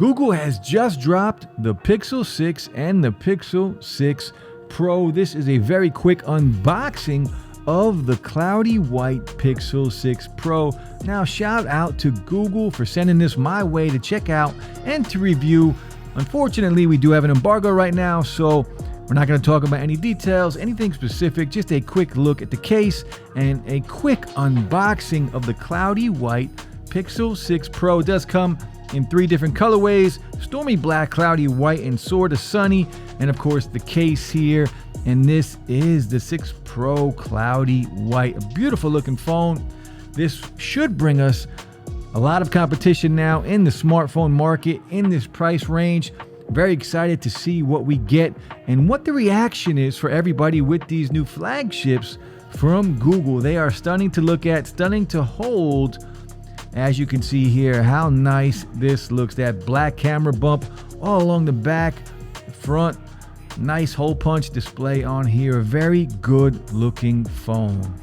Google has just dropped the Pixel 6 and the Pixel 6 Pro. This is a very quick unboxing of the cloudy white Pixel 6 Pro. Now, shout out to Google for sending this my way to check out and to review. Unfortunately, we do have an embargo right now, so we're not going to talk about any details, anything specific, just a quick look at the case and a quick unboxing of the cloudy white Pixel 6 Pro. It does come in 3 different colorways: stormy black, cloudy white, and sort of sunny. And of course, the case here. And this is the 6 Pro cloudy white. A beautiful looking phone. This should bring us a lot of competition now in the smartphone market in this price range. Very excited to see what we get and what the reaction is for everybody with these new flagships from Google. They are stunning to look at, stunning to hold. As you can see here, how nice this looks. That black camera bump all along the back, front. Nice hole punch display on here. A very good looking phone.